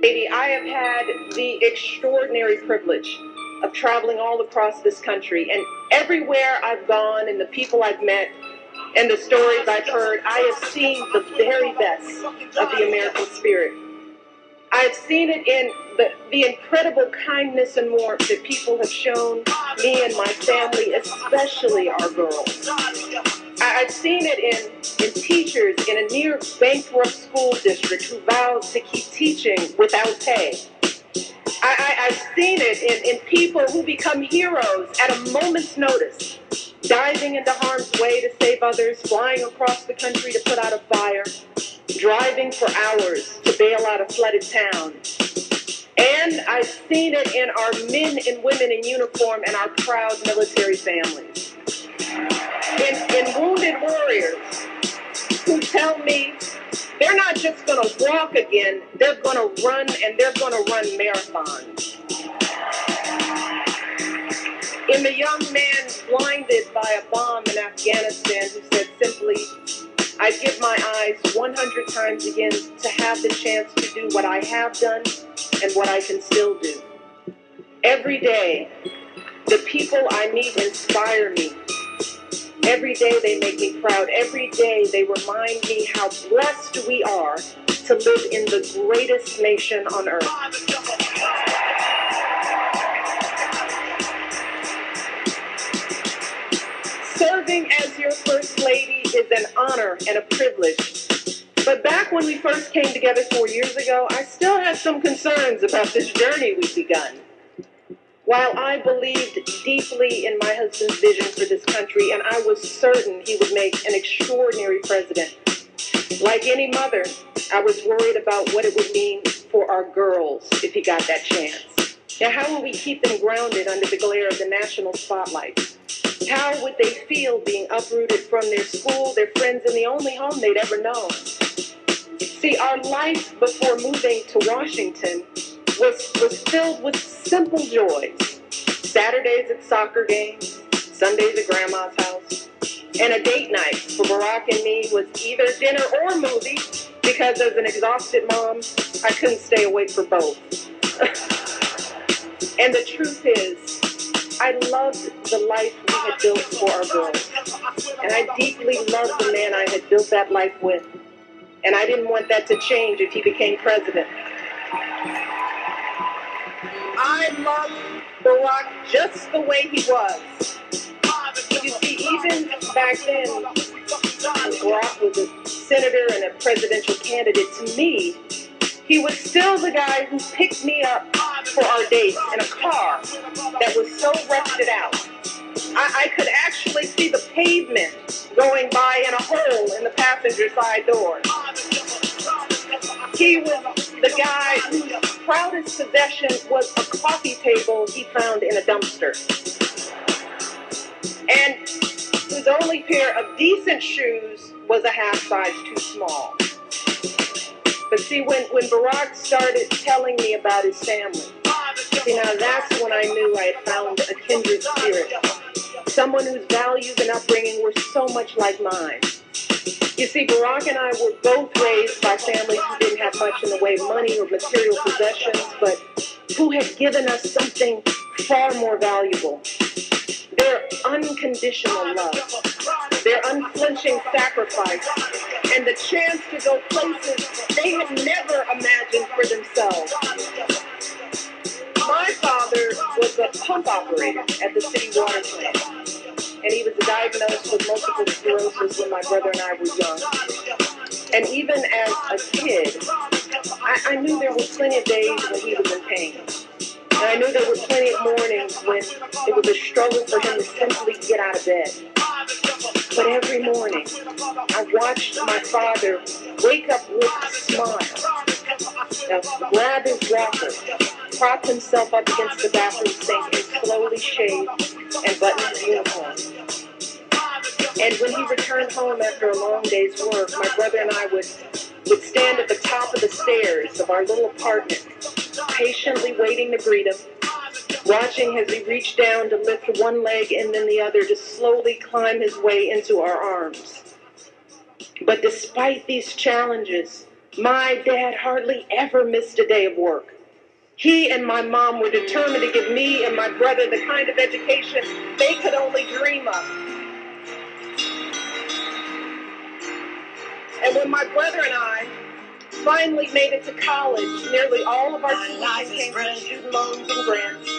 Lady, I have had the extraordinary privilege of traveling all across this country, and everywhere I've gone and the people I've met and the stories I've heard, I have seen the very best of the American spirit. I've seen it in the incredible kindness and warmth that people have shown me and my family, especially our girls. I've seen it in teachers in a near bankrupt school district who vowed to keep teaching without pay. I've seen it in people who become heroes at a moment's notice, diving into harm's way to save others, flying across the country to put out a fire, driving for hours to bail out a flooded town. And I've seen it in our men and women in uniform and our proud military families. In wounded warriors who tell me they're not just going to walk again, they're going to run, and they're going to run marathons. In the young man blinded by a bomb in Afghanistan who said simply, I'd give my eyes 100 times again to have the chance to do what I have done and what I can still do. Every day, the people I meet inspire me. Every day they make me proud. Every day they remind me how blessed we are to live in the greatest nation on earth. Serving as your First Lady is an honor and a privilege. But back when we first came together 4 years ago, I still had some concerns about this journey we've begun. While I believed deeply in my husband's vision for this country, and I was certain he would make an extraordinary president, like any mother, I was worried about what it would mean for our girls if he got that chance. Now, how will we keep them grounded under the glare of the national spotlight? How would they feel being uprooted from their school, their friends, and the only home they'd ever known? See, our life before moving to Washington was filled with simple joys. Saturdays at soccer games, Sundays at grandma's house, and a date night for Barack and me was either dinner or movie, because as an exhausted mom, I couldn't stay awake for both. And the truth is, I loved the life we had built for our girls. And I deeply loved the man I had built that life with. And I didn't want that to change if he became president. I loved Barack just the way he was. You see, even back then, when Barack was a senator and a presidential candidate, to me, he was still the guy who picked me up for our dates in a car that was so rusted out. I could actually see the pavement going by in a hole in the passenger side door. He was the guy whose proudest possession was a coffee table he found in a dumpster. And whose only pair of decent shoes was a half size too small. But see, when Barack started telling me about his family, see, now that's when I knew I had found a kindred spirit. Someone whose values and upbringing were so much like mine. You see, Barack and I were both raised by families who didn't have much in the way of money or material possessions, but who had given us something far more valuable. Their unconditional love, their unflinching sacrifice, and the chance to go places they had never imagined for themselves. My father was a pump operator at the city water plant, and he was diagnosed with multiple sclerosis when my brother and I were young. And even as a kid, I knew there were plenty of days when he was in pain. And I knew there were plenty of mornings when it was a struggle for him to simply get out of bed. But every morning, I watched my father wake up with a smile. Now, grab his walker, prop himself up against the bathroom sink, and slowly shave and button his uniform. And when he returned home after a long day's work, my brother and I would stand at the top of the stairs of our little apartment, patiently waiting to greet him, watching as he reached down to lift one leg and then the other to slowly climb his way into our arms. But despite these challenges, My dad hardly ever missed a day of work. He and my mom were determined to give me and my brother the kind of education they could only dream of. And when my brother and I finally made it to college, nearly all of our tuition came from student loans and grants.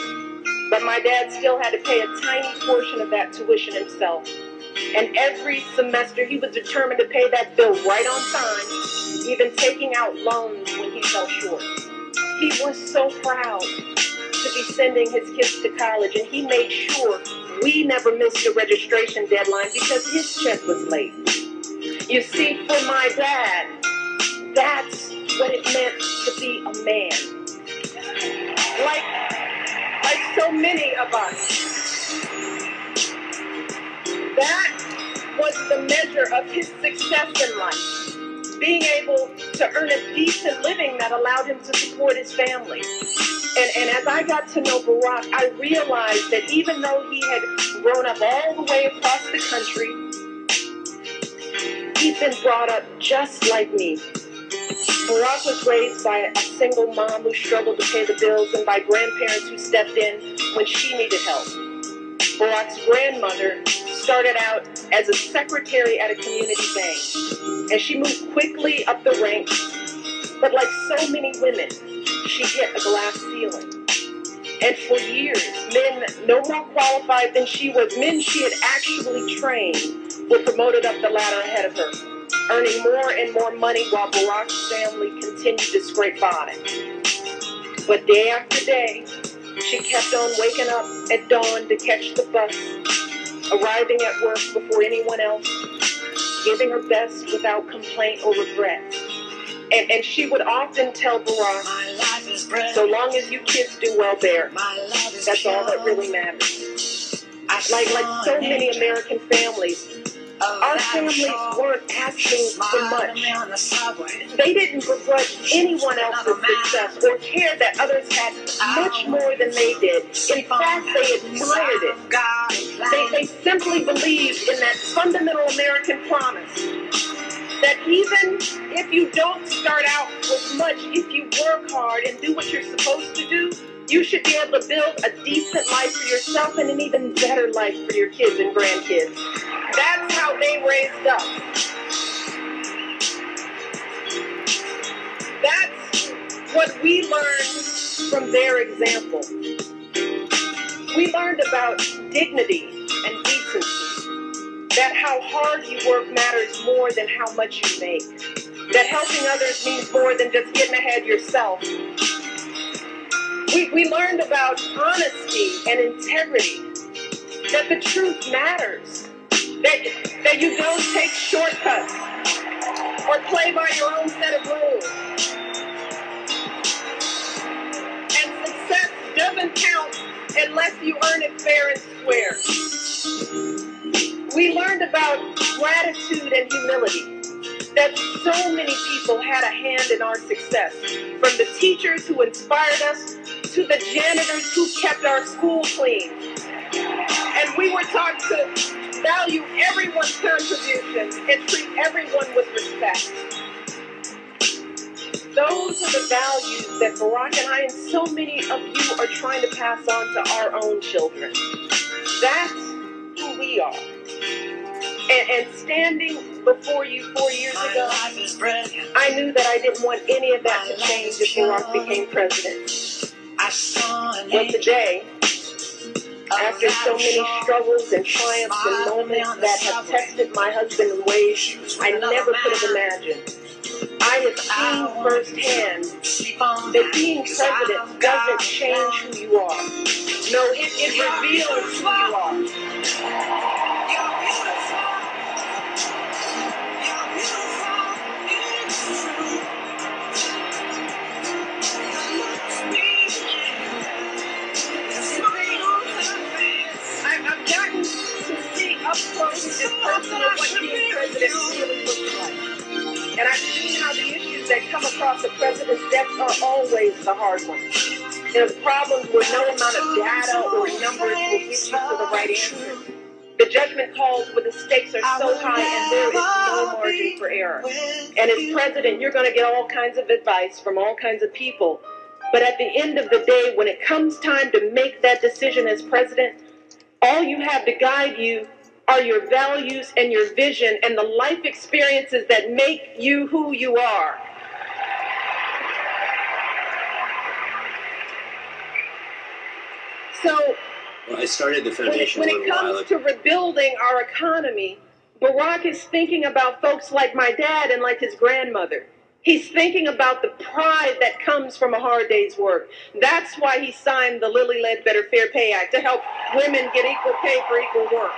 But my dad still had to pay a tiny portion of that tuition himself. And every semester he was determined to pay that bill right on time, even taking out loans when he fell short. He was so proud to be sending his kids to college, and he made sure we never missed a registration deadline because his check was late. You see, for my dad, that's what it meant to be a man. Like so many of us, that was the measure of his success in life. Being able to earn a decent living that allowed him to support his family. And as I got to know Barack, I realized that even though he had grown up all the way across the country, he'd been brought up just like me. Barack was raised by a single mom who struggled to pay the bills and by grandparents who stepped in when she needed help. Barack's grandmother started out as a secretary at a community bank, and she moved quickly up the ranks, but like so many women, she hit a glass ceiling. And for years, men no more qualified than she was, men she had actually trained, were promoted up the ladder ahead of her, earning more and more money while Barack's family continued to scrape by. But day after day, she kept on waking up at dawn to catch the bus, arriving at work before anyone else, giving her best without complaint or regret. And she would often tell Barack, so long as you kids do well there, that's all that really matters. Like so many American families, our families weren't asking for much. They didn't begrudge anyone else's success or care that others had much more than they did. In fact, they admired it. They simply believed in that fundamental American promise that even if you don't start out with much, if you work hard and do what you're supposed to do, you should be able to build a decent life for yourself and an even better life for your kids and grandkids. That's how they raised us. That's what we learned from their example. We learned about dignity and decency. That how hard you work matters more than how much you make. That helping others means more than just getting ahead yourself. We learned about honesty and integrity. That the truth matters. That you don't take shortcuts or play by your own set of rules. And success doesn't count unless you earn it fair and square. We learned about gratitude and humility. That so many people had a hand in our success. From the teachers who inspired us to the janitors who kept our school clean. And we were taught to value everyone's contribution and treat everyone with respect. Those are the values that Barack and I and so many of you are trying to pass on to our own children. That's who we are. And standing before you 4 years ago, I knew that I didn't want any of that to change if Barack became president. But today, after so many struggles and triumphs and moments that have tested my husband in ways I never could have imagined, I have seen firsthand that being president doesn't change who you are. No, it reveals who you are. I've gotten to see up close and personal what being president really looks like. And I've seen how the issues that come across a president's desk are always the hard ones. There's problems where no amount of data or numbers will get you to the right answer. The judgment calls where the stakes are so high and there is no margin for error. And as president, you're going to get all kinds of advice from all kinds of people. But at the end of the day, when it comes time to make that decision as president, all you have to guide you are your values and your vision and the life experiences that make you who you are. So, well, I started the foundation when it comes to rebuilding our economy, Barack is thinking about folks like my dad and like his grandmother. He's thinking about the pride that comes from a hard day's work. That's why he signed the Lilly Ledbetter Fair Pay Act, to help women get equal pay for equal work.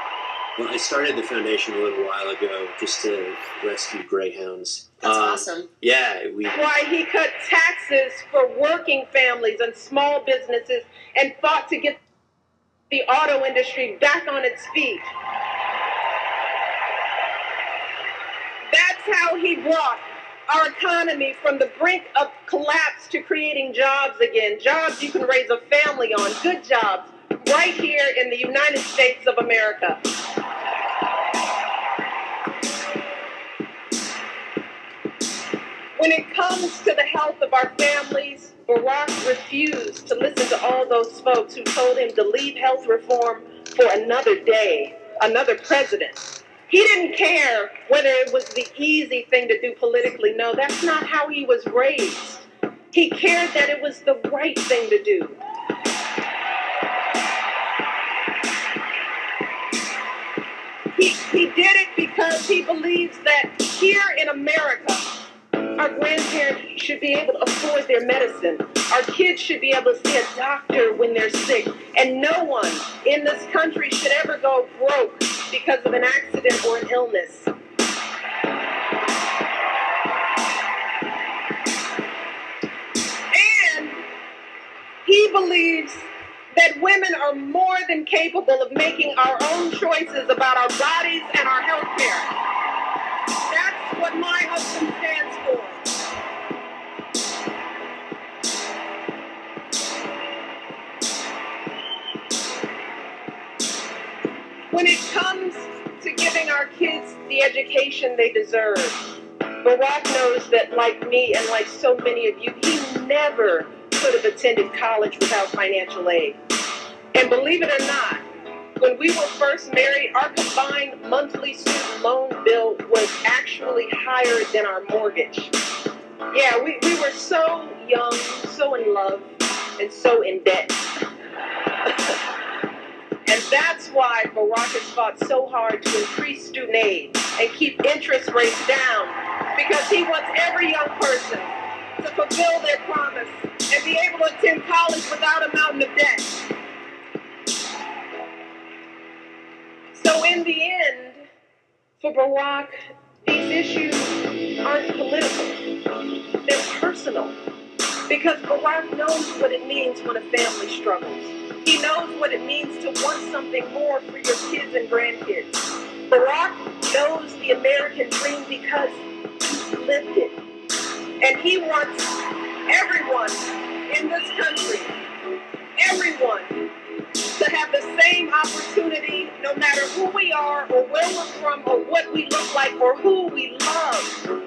Well, I started the foundation a little while ago just to rescue greyhounds. That's awesome. Yeah. Why he cut taxes for working families and small businesses and fought to get the auto industry back on its feet. That's how he brought our economy from the brink of collapse to creating jobs again. Jobs you can raise a family on. Good jobs. Right here in the United States of America. When it comes to the health of our families, Barack refused to listen to all those folks who told him to leave health reform for another day, another president. He didn't care whether it was the easy thing to do politically. No, that's not how he was raised. He cared that it was the right thing to do. He did it because he believes that here in America, our grandparents should be able to afford their medicine. Our kids should be able to see a doctor when they're sick. And no one in this country should ever go broke because of an accident or an illness. And he believes that women are more than capable of making our own choices about our bodies and our health care. That's what my husband stands for. When it comes to giving our kids the education they deserve, Barack knows that, like me and like so many of you, he never could have attended college without financial aid. And believe it or not, when we were first married, our combined monthly student loan bill was actually higher than our mortgage. Yeah, we were so young, so in love, and so in debt. And that's why Barack has fought so hard to increase student aid and keep interest rates down, because he wants every young person to fulfill their promise and be able to attend college without a mountain of debt. So in the end, for Barack, these issues aren't political. They're personal. Because Barack knows what it means when a family struggles. He knows what it means to want something more for your kids and grandkids. Barack knows the American dream because he's lived it. And he wants everyone in this country, everyone, to have the same opportunity, no matter who we are or where we're from or what we look like or who we love.